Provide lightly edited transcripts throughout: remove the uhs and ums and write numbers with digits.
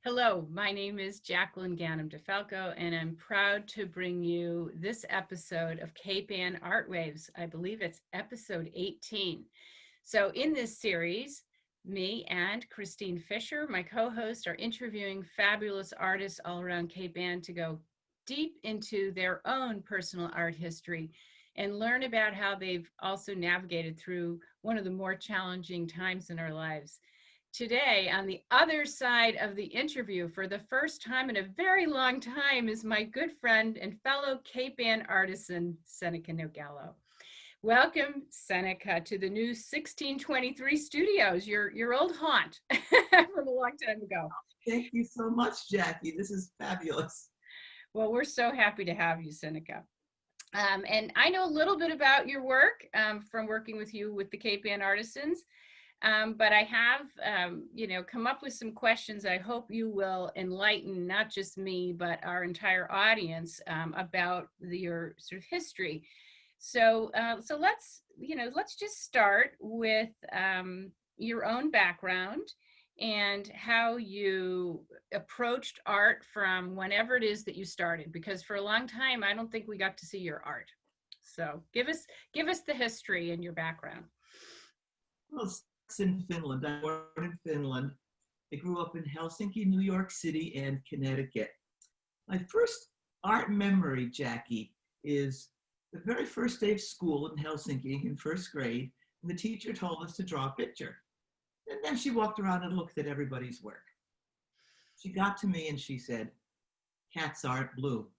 Hello, my name is Jacqueline Ganem DeFalco, and I'm proud to bring you this episode of Cape Ann ARTWaves. I believe it's episode 18. So in this series, me and Christine Fisher, my co-host, are interviewing fabulous artists all around Cape Ann to go deep into their own personal art history and learn about how they've also navigated through one of the more challenging times in our lives. Today, on the other side of the interview, for the first time in a very long time, is my good friend and fellow Cape Ann artisan, Sinikka Nogelo. Welcome, Sinikka, to the new 1623 studios, your old haunt from a long time ago. Thank you so much, Jackie. This is fabulous. Well, we're so happy to have you, Sinikka. And I know a little bit about your work from working with you with the Cape Ann Artisans. But I have, come up with some questions I hope you will enlighten not just me, but our entire audience about your sort of history. So let's just start with your own background and how you approached art from whenever it is that you started, because for a long time, I don't think we got to see your art. So give us the history and your background. Well, in Finland. I was born in Finland. I grew up in Helsinki, New York City, and Connecticut. My first art memory, Jackie, is the very first day of school in Helsinki in first grade, and the teacher told us to draw a picture. And then she walked around and looked at everybody's work. She got to me and she said, "Cats aren't blue."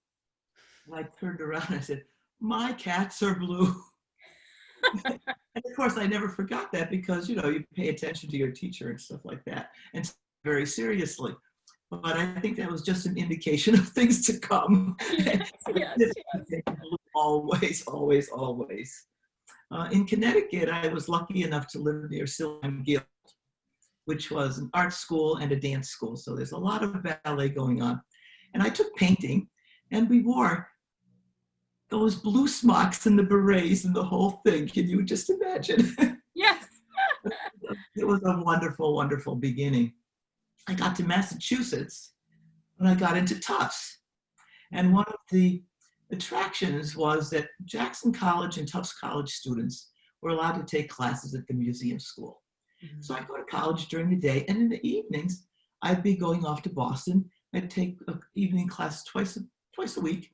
And I turned around and I said, "My cats are blue." And of course, I never forgot that because, you pay attention to your teacher and stuff like that, and very seriously. But I think that was just an indication of things to come. Yes. Always, always, always. In Connecticut, I was lucky enough to live near Silham Guild, which was an art school and a dance school. So there's a lot of ballet going on. And I took painting, and we wore those blue smocks and the berets and the whole thing. Can you just imagine? Yes. It was a wonderful, wonderful beginning. I got to Massachusetts and I got into Tufts. And one of the attractions was that Jackson College and Tufts College students were allowed to take classes at the museum school. Mm-hmm. So I go to college during the day, and in the evenings, I'd be going off to Boston. I'd take an evening class twice a week.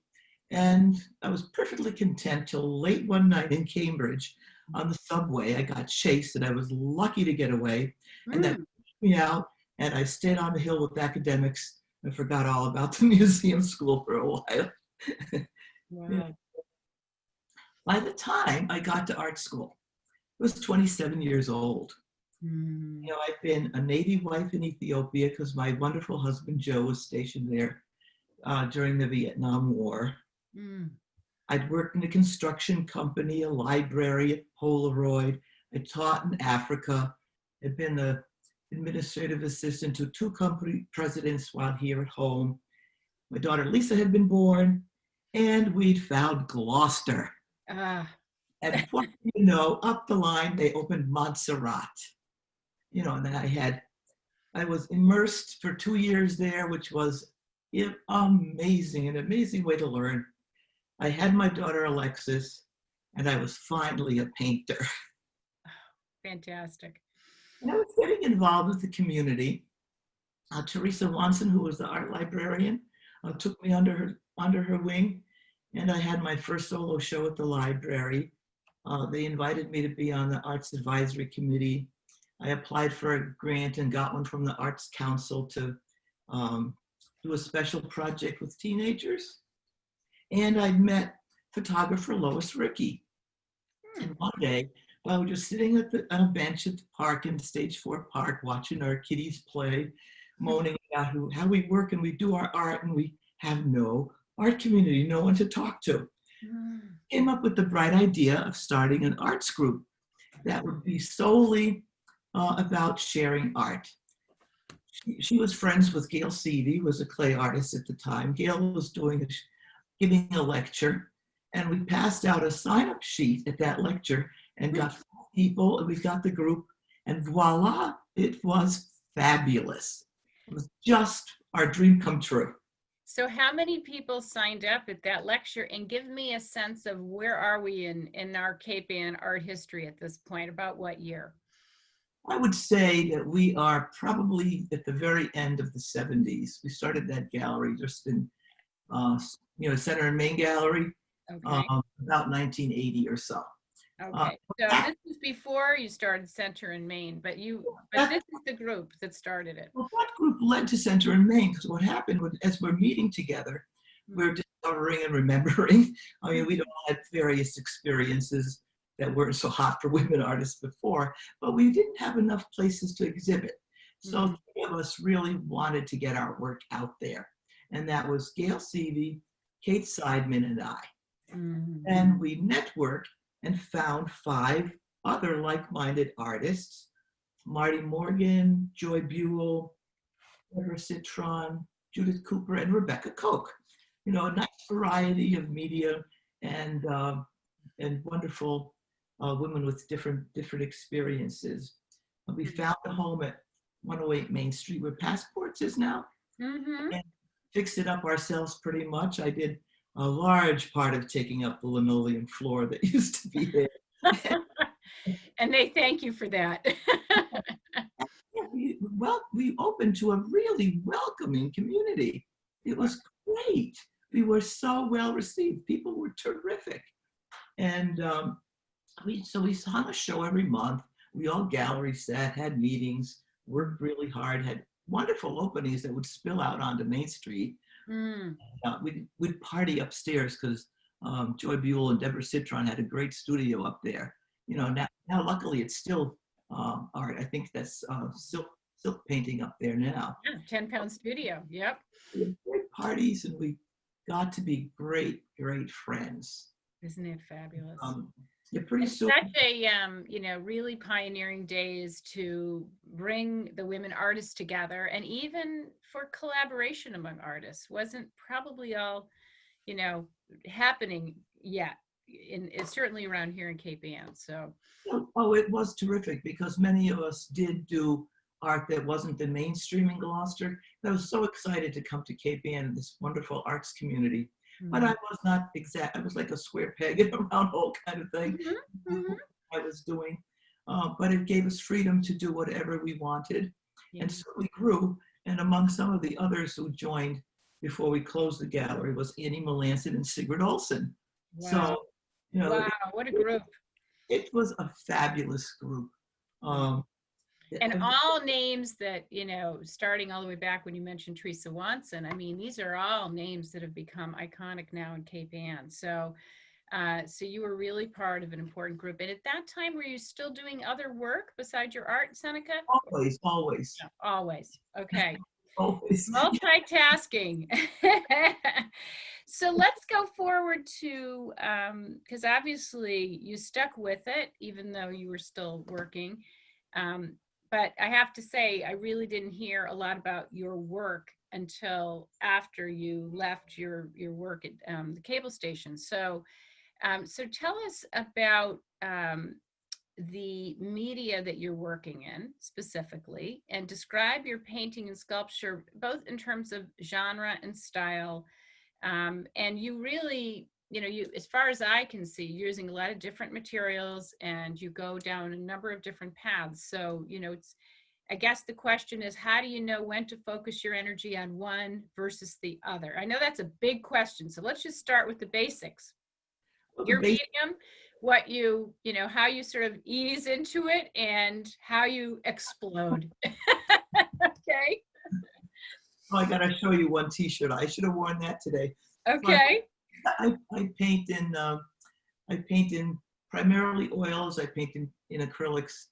And I was perfectly content till late one night in Cambridge on the subway. I got chased and I was lucky to get away. And that pushed me out, and I stayed on the Hill with academics and forgot all about the museum school for a while. Wow. Yeah. By the time I got to art school, I was 27 years old. I've been a Navy wife in Ethiopia because my wonderful husband, Joe, was stationed there during the Vietnam War. I'd worked in a construction company, a library at Polaroid. I taught in Africa. I'd been the administrative assistant to 2 company presidents while here at home. My daughter Lisa had been born, and we'd found Gloucester. And before you know, up the line, they opened Montserrat. And then I was immersed for 2 years there, which was an amazing way to learn. I had my daughter Alexis, and I was finally a painter. Fantastic. And I was getting involved with the community. Teresa Wanson, who was the art librarian, took me under her wing, and I had my first solo show at the library. They invited me to be on the Arts Advisory Committee. I applied for a grant and got one from the Arts Council to do a special project with teenagers. And I met photographer Lois Rickey. And one day, while we were just sitting on a bench at the park in Stage 4 Park, watching our kiddies play, moaning about how we work and we do our art and we have no art community, no one to talk to. Came up with the bright idea of starting an arts group that would be solely about sharing art. She was friends with Gail Seavey, who was a clay artist at the time. Gail was giving a lecture, and we passed out a sign-up sheet at that lecture and got 4 people, and we got the group, and voila, it was fabulous. It was just our dream come true. So how many people signed up at that lecture? And give me a sense of where are we in our Cape Ann art history at this point? About what year? I would say that we are probably at the very end of the 70s. We started that gallery just in, Center and Maine Gallery, Okay. about 1980 or so. Okay. So this was before you started Center in Maine, but this is the group that started it. Well, that group led to Center in Maine because what happened was, as we're meeting together, we're discovering and remembering. I mean, we'd all had various experiences that weren't so hot for women artists before, but we didn't have enough places to exhibit. So three of us really wanted to get our work out there. And that was Gail Seavey, Kate Seidman, and I. And we networked and found 5 other like-minded artists: Marty Morgan, Joy Buell, Deborah Citron, Judith Cooper, and Rebecca Koch. You know, a nice variety of media and wonderful women with different experiences. We found a home at 108 Main Street where Passports is now, and fixed it up ourselves pretty much. I did a large part of taking up the linoleum floor that used to be there. And they thank you for that. We opened to a really welcoming community. It was great. We were so well received. People were terrific. And we hung a show every month. We all gallery sat, had meetings, worked really hard, had wonderful openings that would spill out onto Main Street. We'd party upstairs because Joy Buell and Deborah Citron had a great studio up there. You know, now luckily it's still art. I think that's silk painting up there now. Yeah, 10-pound studio. Yep. We had great parties and we got to be great friends. Isn't it fabulous? Yeah, pretty soon. Such a really pioneering days to bring the women artists together, and even for collaboration among artists wasn't probably all, happening yet. It's certainly around here in Cape Ann. So. Oh, it was terrific because many of us did do art that wasn't the mainstream in Gloucester. I was so excited to come to Cape Ann, this wonderful arts community. But I was not exact. I was like a square peg in a round hole kind of thing. I was doing, but it gave us freedom to do whatever we wanted, and so we grew. And among some of the others who joined before we closed the gallery was Annie Melanson and Sigrid Olsen. Wow. So, wow, what a group! It was a fabulous group. And all names that, starting all the way back when you mentioned Teresa Wanson, I mean, these are all names that have become iconic now in Cape Ann. So, so you were really part of an important group. And at that time, were you still doing other work besides your art, Sinikka? Always. Always. Okay. Always. Multitasking. So let's go forward to, because obviously you stuck with it, even though you were still working. But I have to say, I really didn't hear a lot about your work until after you left your work at the cable station. So, so tell us about the media that you're working in specifically, and describe your painting and sculpture, both in terms of genre and style. And you really, as far as I can see, you're using a lot of different materials and you go down a number of different paths. So, I guess the question is, how do you know when to focus your energy on one versus the other? I know that's a big question. So let's just start with the basics. Your medium, what how you sort of ease into it and how you explode. Okay. Oh, I gotta show you one T-shirt. I should have worn that today. Okay. I paint in primarily oils. I paint in acrylics,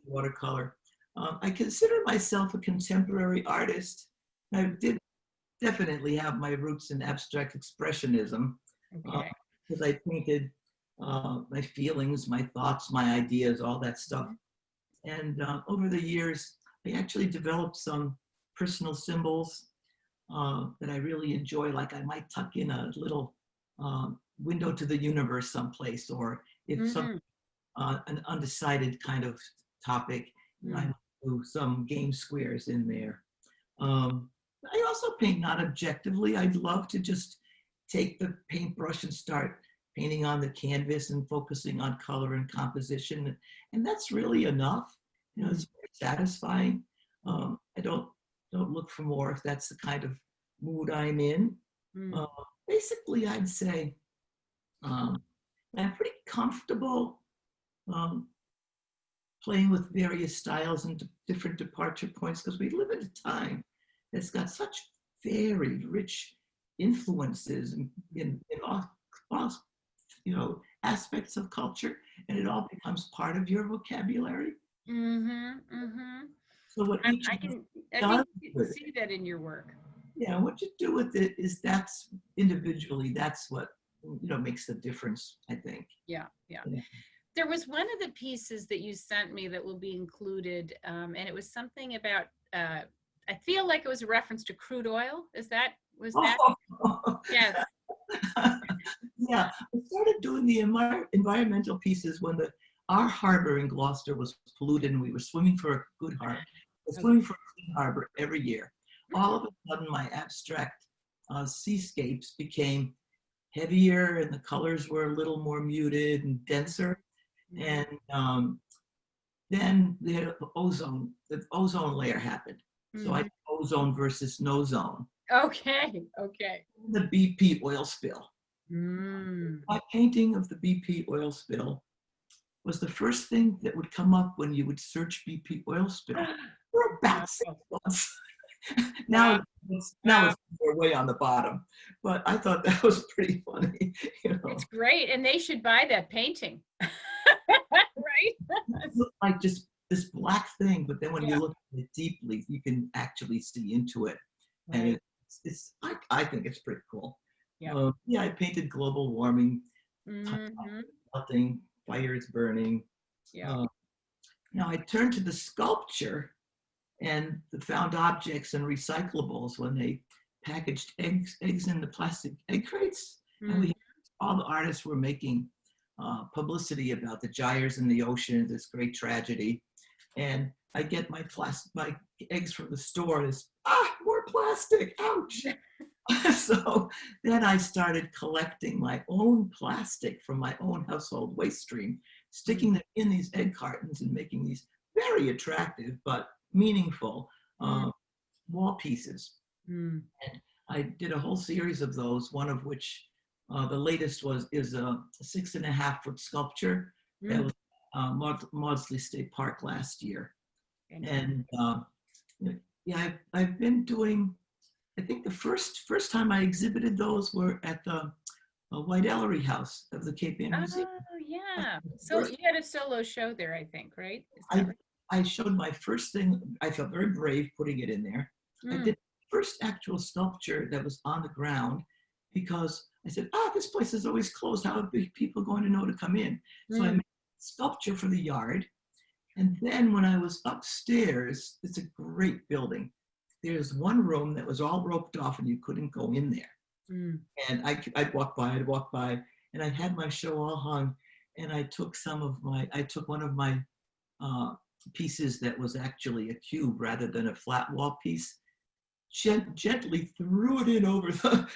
watercolor. I consider myself a contemporary artist. I did definitely have my roots in abstract expressionism, because I painted my feelings, my thoughts, my ideas, all that stuff. And over the years, I actually developed some personal symbols that I really enjoy. Like I might tuck in a little window to the universe someplace, or if some an undecided kind of topic, I might do some game squares in there. I also paint not objectively. I'd love to just take the paintbrush and start painting on the canvas and focusing on color and composition. And that's really enough. You know, it's very satisfying. I don't look for more if that's the kind of mood I'm in. Uh, Basically, I'd say I'm pretty comfortable um, playing with various styles and different departure points because we live in a time that's got such varied, rich influences in all aspects of culture, and it all becomes part of your vocabulary. So what each I of us can I does think you can with it, see that in your work. yeah, what you do with it is that's individually, that's what makes the difference, I think. Yeah, yeah. Yeah. There was one of the pieces that you sent me that will be included, and it was something about, I feel like it was a reference to crude oil. Was that? Yes. Yeah, I started doing the environmental pieces when our harbor in Gloucester was polluted and we were swimming for a good harbor, Okay. swimming for a clean harbor every year. All of a sudden, my abstract seascapes became heavier and the colors were a little more muted and denser. And then the ozone layer happened. So I did ozone versus no zone. Okay. Okay. The BP oil spill. My painting of the BP oil spill was the first thing that would come up when you would search BP oil spill for about 6 months. Now, Wow. we're way on the bottom, but I thought that was pretty funny. It's great. And they should buy that painting. Right? It looked like just this black thing, but then when you look at it deeply, you can actually see into it. And I think it's pretty cool. Yeah. I painted global warming, melting, fires burning. Yeah. Now I turned to the sculpture and the found objects and recyclables when they packaged eggs in the plastic egg crates. And all the artists were making publicity about the gyres in the ocean, this great tragedy. And I get my eggs from the store. This more plastic, ouch. So then I started collecting my own plastic from my own household waste stream, sticking them in these egg cartons and making these very attractive but meaningful wall pieces. And I did a whole series of those, one of which the latest is a 6.5-foot sculpture that was Maudsley State Park last year. And I've been doing, I think the first time I exhibited those were at the White Ellery House of the Cape Ann Museum. Oh, yeah. So you had a solo show there, I think, right? I showed my first thing. I felt very brave putting it in there. I did the first actual sculpture that was on the ground because I said, this place is always closed. How are people going to know to come in? So I made a sculpture for the yard. And then when I was upstairs, it's a great building. There's one room that was all roped off and you couldn't go in there. And I'd walk by, and I had my show all hung. And I took one of my pieces that was actually a cube rather than a flat wall piece, gently threw it in over the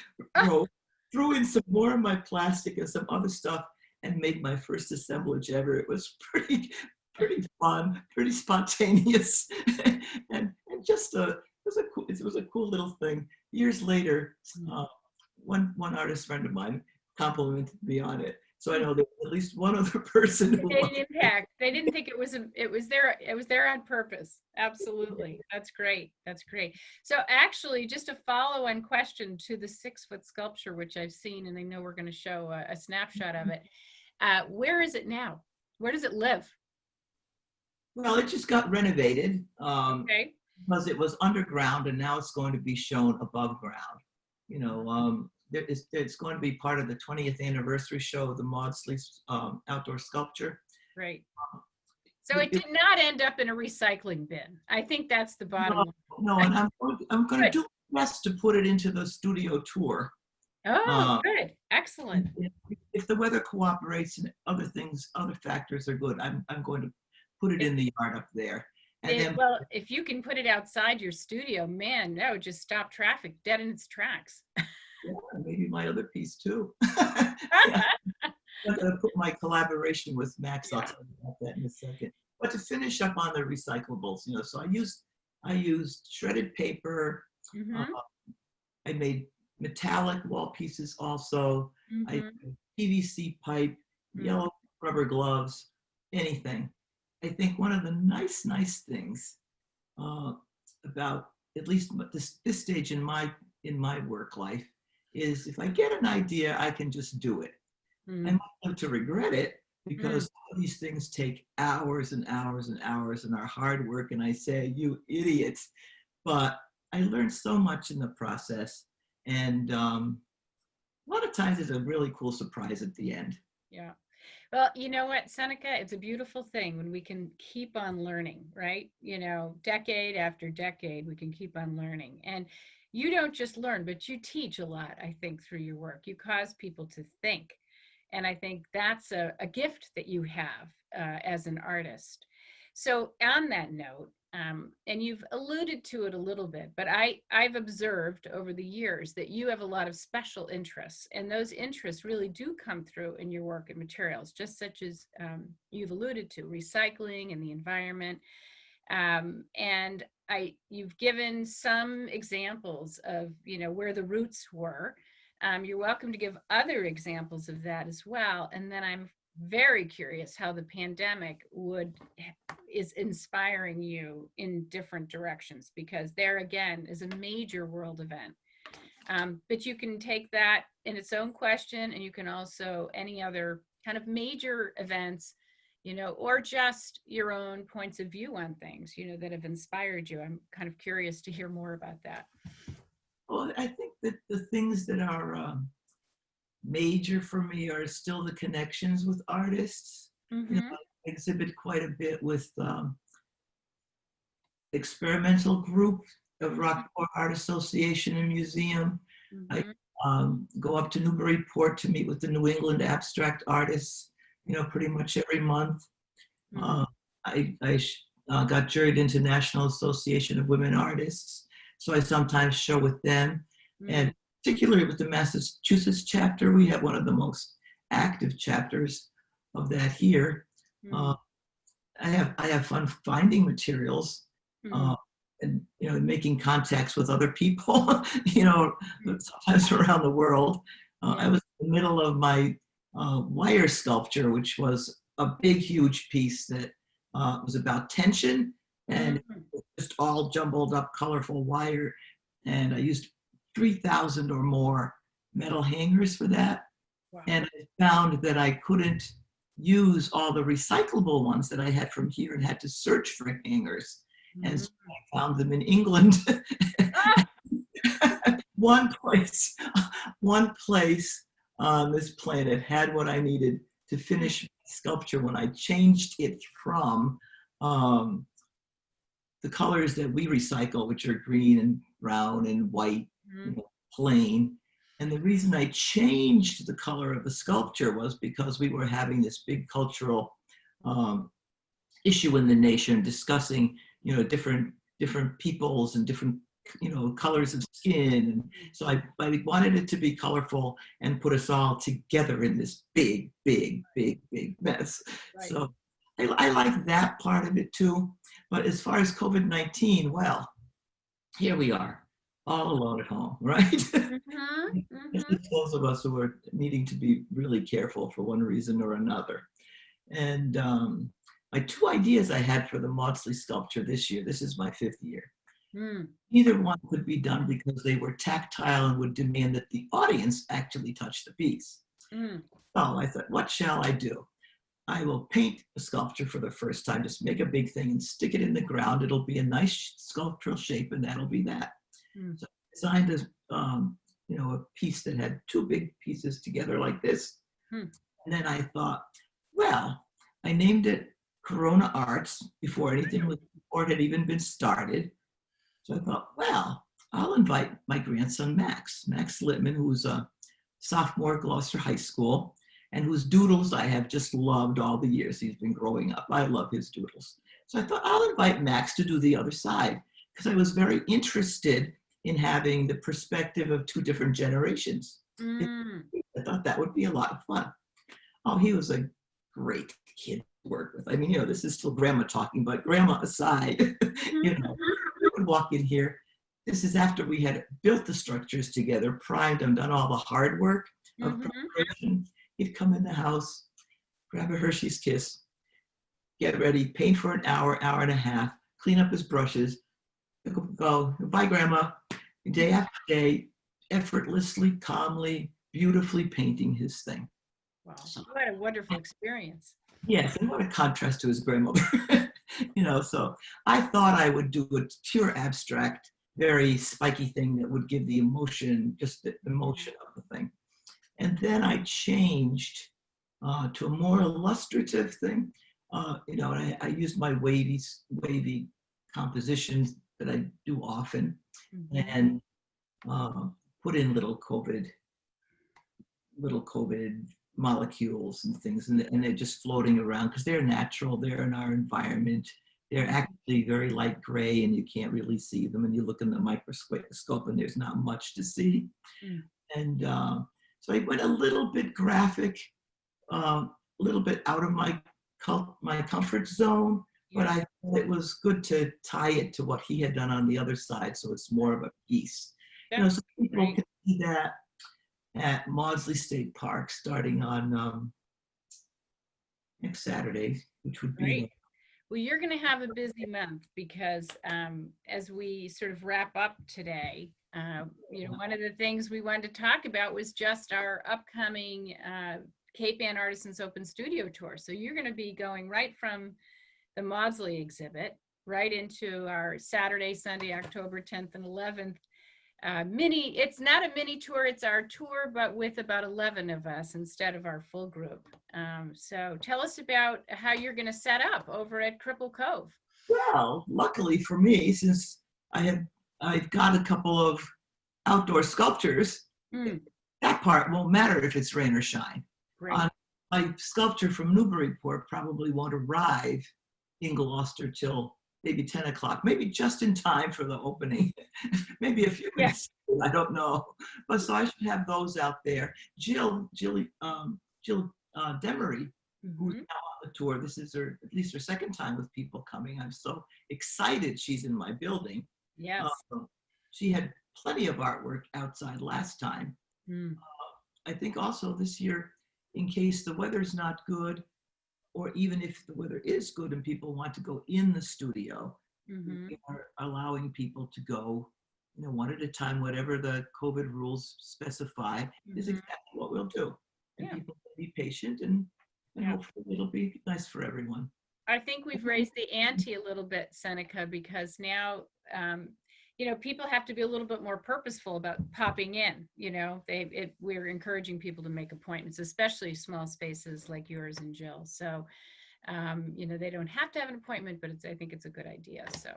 rope, threw in some more of my plastic and some other stuff, and made my first assemblage ever. It was pretty fun, pretty spontaneous, and just it was a cool little thing. Years later, one artist friend of mine complimented me on it. So I know there was at least one other person who made an impact. They didn't think it was there on purpose. Absolutely. That's great. That's great. So actually, just a follow-on question to the 6-foot sculpture, which I've seen, and I know we're going to show a snapshot of it. Where is it now? Where does it live? Well, it just got renovated Okay. because it was underground, and now it's going to be shown above ground. It's going to be part of the 20th anniversary show of the Maudsley outdoor sculpture. Right. So it did not end up in a recycling bin. I think that's the bottom line. No, and I'm going to do my best to put it into the studio tour. Oh, good. Excellent. If the weather cooperates and other factors are good, I'm going to put it in the yard up there. And then, Well, if you can put it outside your studio, man, that would just stop traffic dead in its tracks. yeah, maybe my other piece too. Yeah, I'm going to put my collaboration with Max. I'll Yeah. tell you about that in a second. But to finish up on the recyclables, so I used shredded paper. Uh, Mm-hmm. I made metallic wall pieces also. I Mm-hmm. PVC pipe, Mm-hmm. yellow rubber gloves, anything. I think one of the nice things uh, about at least this stage in my work life is if I get an idea, I can just do it. I Mm-hmm. might live to regret it Mm-hmm. because some of these things take hours and hours and hours and are hard work. And I say, you idiots. But I learned so much in the process. And a lot of times it's a really cool surprise at the end. Yeah. Well, you know what, Seneca, it's a beautiful thing when we can keep on learning, right? Decade after decade, we can keep on learning. And you don't just learn, but you teach a lot, I think, through your work. You cause people to think. And I think that's a gift that you have as an artist. So, on that note, and you've alluded to it a little bit, but I've observed over the years that you have a lot of special interests, and those interests really do come through in your work and materials, just such as you've alluded to recycling and the environment. And you've given some examples of where the roots were. You're welcome to give other examples of that as well. And then I'm very curious how the pandemic is inspiring you in different directions, because there again is a major world event. But you can take that in its own question, and you can also any other kind of major events, or just your own points of view on things, that have inspired you. I'm kind of curious to hear more about that. Well, I think that the things that are major for me are still the connections with artists. Mm-hmm. I exhibit quite a bit with experimental group of Rockport Art Association and Museum. I Mm-hmm. go up to Newburyport to meet with the New England abstract artists, pretty much every month. Mm-hmm. Uh, I got juried into National Association of Women Artists, so I sometimes show with them. And particularly with the Massachusetts chapter, we have one of the most active chapters of that here. Mm-hmm. I have fun finding materials, Mm-hmm. uh, and making contacts with other people, sometimes around the world. I Yeah. was in the middle of my wire sculpture, which was a big, huge piece that was about tension and Mm-hmm. just all jumbled up, colorful wire. And I used 3,000 or more metal hangers for that. Wow. And I found that I couldn't use all the recyclable ones that I had from here and had to search for hangers. And Mm-hmm. so I found them in England. Ah! one place, one place on this planet had what I needed to finish my sculpture when I changed it from the colors that we recycle, which are green and brown and white, Mm-hmm. plain. And the reason I changed the color of the sculpture was because we were having this big cultural issue in the nation discussing, different peoples and different, colors of skin. And so I wanted it to be colorful and put us all together in this big, big, big, big mess. Right. So I like that part of it too. But as far as COVID-19, well, here we are, all alone at home, right? Mm-hmm. Mm-hmm. Those of us who are needing to be really careful for one reason or another. And my two ideas I had for the Maudsley sculpture this year, this is my 5th year. Mm. Neither one could be done because they were tactile and would demand that the audience actually touch the piece. Mm. So I thought, what shall I do? I will paint a sculpture for the first time, just make a big thing and stick it in the ground. It'll be a nice sculptural shape, and that'll be that. Mm. So I designed a piece that had two big pieces together like this. Mm. And then I thought, well, I named it Corona Arts before it had even been started. So I thought, well, I'll invite my grandson, Max Littman, who's a sophomore at Gloucester High School, and whose doodles I have just loved all the years he's been growing up. I love his doodles. So I thought I'll invite Max to do the other side because I was very interested in having the perspective of two different generations. Mm. I thought that would be a lot of fun. Oh, he was a great kid to work with. I mean, this is still grandma talking, but grandma aside, Mhm, mhm. we would walk in here. This is after we had built the structures together, primed and done all the hard work of Mhm. preparation. He'd come in the house, grab a Hershey's Kiss, get ready, paint for an hour, hour and a half, clean up his brushes, go, bye, grandma. Day after day, effortlessly, calmly, beautifully painting his thing. Wow, So, what a wonderful experience. yes, and what a contrast to his grandmother. So I thought I would do a pure abstract, very spiky thing that would give the emotion, just the emotion of the thing. And then I changed to a more illustrative thing. And I used my wavy compositions that I do often, Mhm. and put in little COVID molecules and things, and they're just floating around because they're natural. They're in our environment. They're actually very light gray, and you can't really see them. And you look in the microscope, and there's not much to see. Mm. And so I went a little bit graphic, a little bit out of my comfort zone, but Yeah, I thought it was good to tie it to what he had done on the other side, so it's more of a piece. that So would be people great. can see that at Maudsley State Park starting on next Saturday, which would be Great. Well, you're going to have a busy month because as we sort of wrap up today, one of the things we wanted to talk about was just our upcoming Cape Ann Artisans Open Studio Tour. So you're going to be going right from the Maudsley exhibit right into our Saturday, Sunday, October 10th and 11th it's not a mini tour, it's our tour, but with about 11 of us instead of our full group. So tell us about how you're going to set up over at Cripple Cove. well. Luckily for me, since I've got a couple of outdoor sculptures, Mm, that part won't matter if it's rain or shine. great. My sculpture from Newburyport probably won't arrive in Gloucester till maybe 10 o'clock, maybe just in time for the opening, maybe a few Yeah. minutes. I don't know. But so I should have those out there. Jill Demery, who's Mm-hmm. now on the tour. This is at least her second time with people coming. I'm so excited she's in my building. Yes. She had plenty of artwork outside last time. Mm, I think also this year, in case the weather's not good, or even if the weather is good and people want to go in the studio, mm-hmm. we are allowing people to go, one at a time, whatever the COVID rules specify is Mm-hmm. exactly what we'll do. And Yeah. people can be patient, and Yeah. hopefully it'll be nice for everyone. I think we've raised the ante a little bit, Seneca, because now, people have to be a little bit more purposeful about popping in. We're encouraging people to make appointments, especially small spaces like yours and Jill. So, they don't have to have an appointment, but I think it's a good idea. So,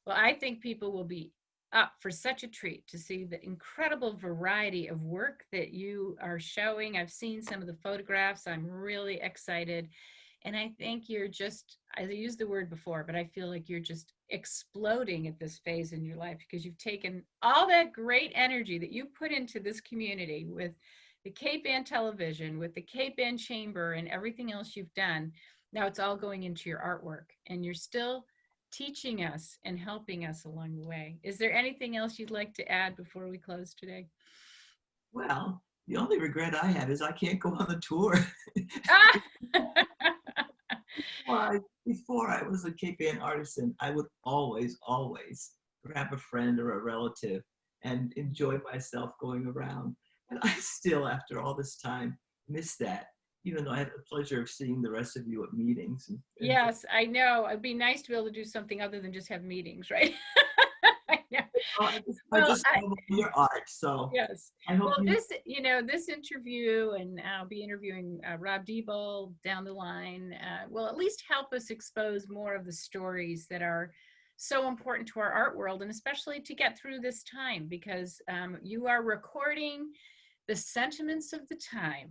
well, I think people will be up for such a treat to see the incredible variety of work that you are showing. I've seen some of the photographs. I'm really excited. And I think you're just, I used the word before, but I feel like you're just exploding at this phase in your life because you've taken all that great energy that you put into this community with the Cape Ann television, with the Cape Ann Chamber, and everything else you've done. Now it's all going into your artwork, and you're still teaching us and helping us along the way. Is there anything else you'd like to add before we close today? Well, the only regret I have is I can't go on the tour. Ah! Before I was a Cape Ann artisan, I would always grab a friend or a relative and enjoy myself going around. And I still, after all this time, miss that, even though I have the pleasure of seeing the rest of you at meetings. Yes, I know. It'd be nice to be able to do something other than just have meetings, right? I know. I Well, just love your art. So yes. I hope Well, you. this interview, and I'll be interviewing Rob Diebel down the line, will at least help us expose more of the stories that are so important to our art world, and especially to get through this time, because you are recording the sentiments of the time,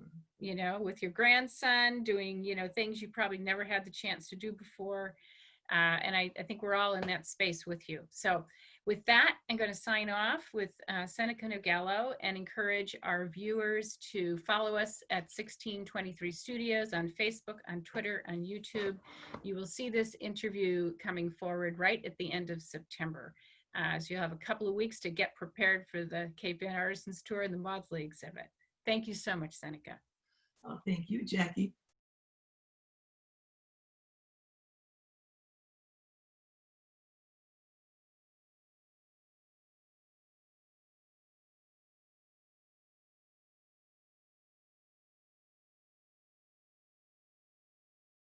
with your grandson doing, things you probably never had the chance to do before. And I think we're all in that space with you. So with that, I'm going to sign off with Sinikka Nogelo and encourage our viewers to follow us at 1623 Studios on Facebook, on Twitter, on YouTube. You will see this interview coming forward right at the end of September. So you'll have a couple of weeks to get prepared for the Cape Ann Artisans Tour and the Maudsley exhibit. Thank you so much, Sinikka. Oh, thank you, Jackie.